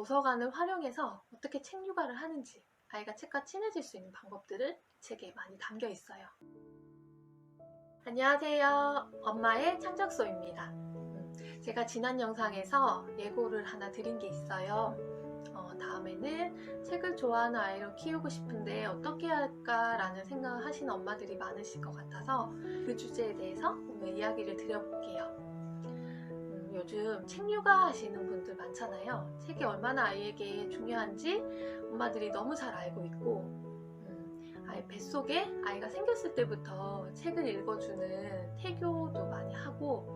도서관을 활용해서 어떻게 책 육아를 하는지, 아이가 책과 친해질 수 있는 방법들을 책에 많이 담겨 있어요. 안녕하세요. 엄마의 창작소입니다. 제가 지난 영상에서 예고를 하나 드린 게 있어요. 다음에는 책을 좋아하는 아이를 키우고 싶은데 어떻게 할까라는 생각을 하시는 엄마들이 많으실 것 같아서 그 주제에 대해서 오늘 이야기를 드려볼게요. 요즘 책 육아 하시는 분들 많잖아요. 책이 얼마나 아이에게 중요한지 엄마들이 너무 잘 알고 있고, 아이 뱃속에 아이가 생겼을 때부터 책을 읽어주는 태교도 많이 하고,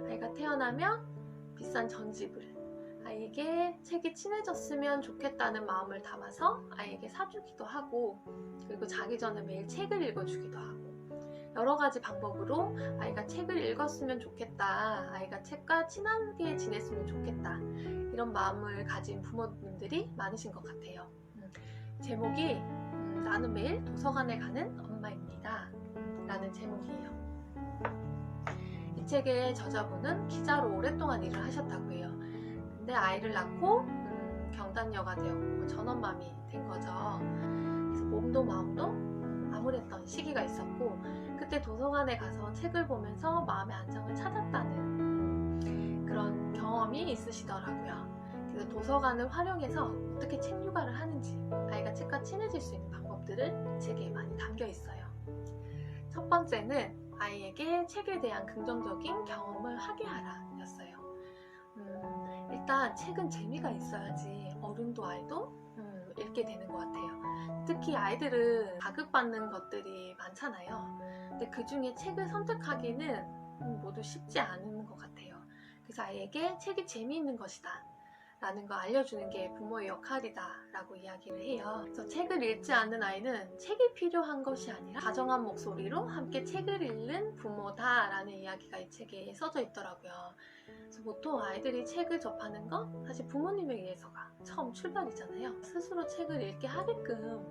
아이가 태어나면 비싼 전집을 아이에게 책이 친해졌으면 좋겠다는 마음을 담아서 아이에게 사주기도 하고, 그리고 자기 전에 매일 책을 읽어주기도 하고, 여러 가지 방법으로 아이가 책을 읽었으면 좋겠다, 아이가 책과 친하게 지냈으면 좋겠다, 이런 마음을 가진 부모님들이 많으신 것 같아요. 제목이 나는 매일 도서관에 가는 엄마입니다 라는 제목이에요. 이 책의 저자분은 기자로 오랫동안 일을 하셨다고 해요. 근데 아이를 낳고 경단녀가 되었고 전업맘이 된 거죠. 그래서 몸도 마음도 암울했던 시기가 있었고, 그때 도서관에 가서 책을 보면서 마음의 안정을 찾았다는 그런 경험이 있으시더라고요. 그래서 도서관을 활용해서 어떻게 책 육아를 하는지, 아이가 책과 친해질 수 있는 방법들을 책에 많이 담겨 있어요. 첫 번째는 아이에게 책에 대한 긍정적인 경험을 하게 하라 였어요. 일단 책은 재미가 있어야지 어른도 아이도 읽게 되는 것 같아요. 특히 아이들은 자극받는 것들이 많잖아요. 근데 그 중에 책을 선택하기는 모두 쉽지 않은 것 같아요. 그래서 아이에게 책이 재미있는 것이다 라는 거 알려주는 게 부모의 역할이다 라고 이야기를 해요. 그래서 책을 읽지 않는 아이는 책이 필요한 것이 아니라 다정한 목소리로 함께 책을 읽는 부모다 라는 이야기가 이 책에 써져 있더라고요. 그래서 보통 아이들이 책을 접하는 건 사실 부모님에 의해서가 처음 출발이잖아요. 스스로 책을 읽게 하게끔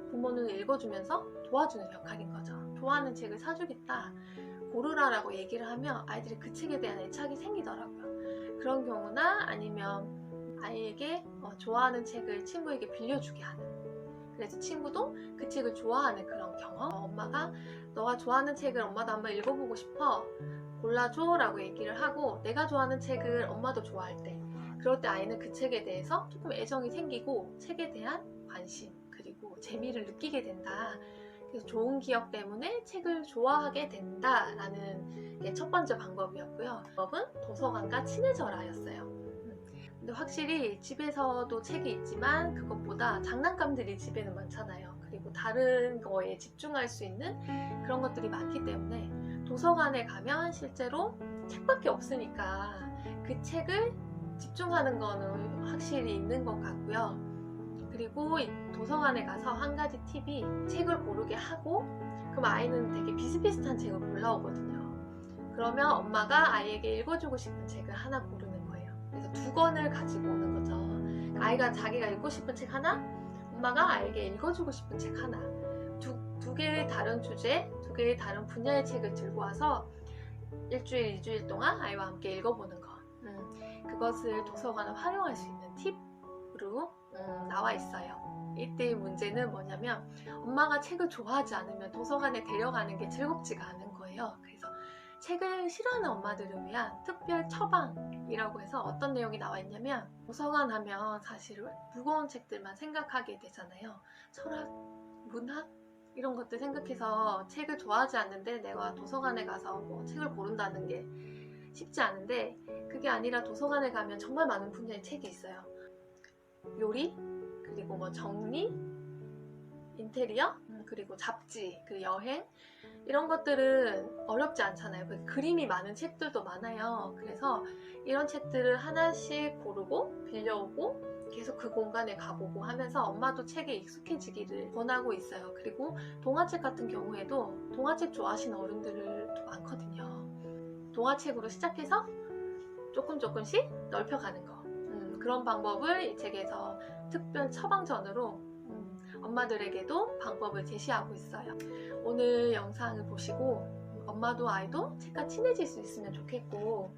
부모는 읽어주면서 도와주는 역할인 거죠. 좋아하는 책을 사주겠다, 고르라라고 얘기를 하면 아이들이 그 책에 대한 애착이 생기더라고요. 그런 경우나 아니면 아이에게 좋아하는 책을 친구에게 빌려주게 하는, 그래서 친구도 그 책을 좋아하는 그런 경험. 엄마가 너가 좋아하는 책을 엄마도 한번 읽어보고 싶어, 골라줘 라고 얘기를 하고, 내가 좋아하는 책을 엄마도 좋아할 때, 그럴 때 아이는 그 책에 대해서 조금 애정이 생기고 책에 대한 관심 그리고 재미를 느끼게 된다. 그래서 좋은 기억 때문에 책을 좋아하게 된다 라는 게 첫 번째 방법이었고요. 방법은 도서관과 친해져라 였어요. 근데 확실히 집에서도 책이 있지만 그것보다 장난감들이 집에는 많잖아요. 그리고 다른 거에 집중할 수 있는 그런 것들이 많기 때문에 도서관에 가면 실제로 책밖에 없으니까 그 책을 집중하는 거는 확실히 있는 것 같고요. 그리고 도서관에 가서 한 가지 팁이, 책을 고르게 하고 그럼 아이는 되게 비슷비슷한 책을 골라오거든요. 그러면 엄마가 아이에게 읽어주고 싶은 책을 하나 고르는 거예요. 그래서 두 권을 가지고 오는 거죠. 아이가 자기가 읽고 싶은 책 하나, 엄마가 아이에게 읽어주고 싶은 책 하나, 두 개의 다른 주제, 두 개의 다른 분야의 책을 들고 와서 일주일, 2주일 동안 아이와 함께 읽어보는 것. 그것을 도서관을 활용할 수 있는 팁으로 나와 있어요. 이때의 문제는 뭐냐면, 엄마가 책을 좋아하지 않으면 도서관에 데려가는 게 즐겁지가 않은 거예요. 그래서 책을 싫어하는 엄마들을 위한 특별 처방이라고 해서 어떤 내용이 나와 있냐면, 도서관 하면 사실 무거운 책들만 생각하게 되잖아요. 철학, 문학 이런 것들 생각해서 책을 좋아하지 않는데 내가 도서관에 가서 책을 고른다는 게 쉽지 않은데, 그게 아니라 도서관에 가면 정말 많은 분야의 책이 있어요. 요리, 그리고 정리, 인테리어, 그리고 잡지, 그리고 여행, 이런 것들은 어렵지 않잖아요. 그림이 많은 책들도 많아요. 그래서 이런 책들을 하나씩 고르고 빌려오고 계속 그 공간에 가보고 하면서 엄마도 책에 익숙해지기를 권하고 있어요. 그리고 동화책 같은 경우에도 동화책 좋아하시는 어른들도 많거든요. 동화책으로 시작해서 조금씩 넓혀가는 거, 그런 방법을 이 책에서 특별 처방전으로 엄마들에게도 방법을 제시하고 있어요. 오늘 영상을 보시고 엄마도 아이도 책과 친해질 수 있으면 좋겠고,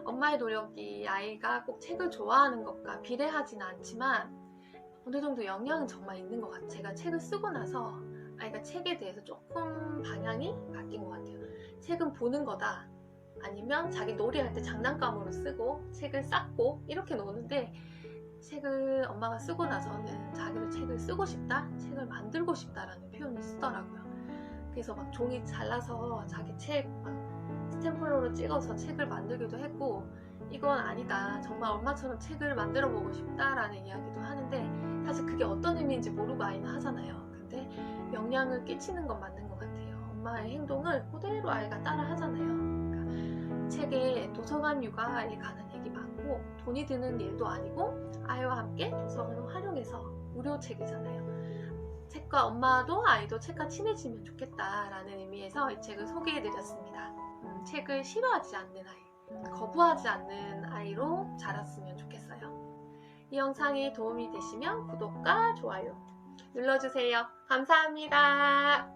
엄마의 노력이 아이가 꼭 책을 좋아하는 것과 비례하지는 않지만 어느 정도 영향은 정말 있는 것 같아요. 제가 책을 쓰고 나서 아이가 책에 대해서 조금 방향이 바뀐 것 같아요. 책은 보는 거다. 아니면 자기 놀이할 때 장난감으로 쓰고 책을 쌓고 이렇게 노는데, 책을 엄마가 쓰고 나서는 자기도 책을 쓰고 싶다, 책을 만들고 싶다라는 표현을 쓰더라고요. 그래서 막 종이 잘라서 자기 책 막 스탬플러로 찍어서 책을 만들기도 했고, 이건 아니다, 정말 엄마처럼 책을 만들어 보고 싶다라는 이야기도 하는데, 사실 그게 어떤 의미인지 모르고 아이는 하잖아요. 근데 영향을 끼치는 건 맞는 것 같아요. 엄마의 행동을 그대로 아이가 따라 하잖아요. 그러니까 책에 도서관 육아에 관한 얘기 많고, 돈이 드는 일도 아니고 아이와 함께 도서관을 활용해서 무료 책이잖아요. 책과 엄마도 아이도 책과 친해지면 좋겠다라는 의미에서 이 책을 소개해드렸습니다. 책을 싫어하지 않는 아이, 거부하지 않는 아이로 자랐으면 좋겠어요. 이 영상이 도움이 되시면 구독과 좋아요 눌러주세요. 감사합니다.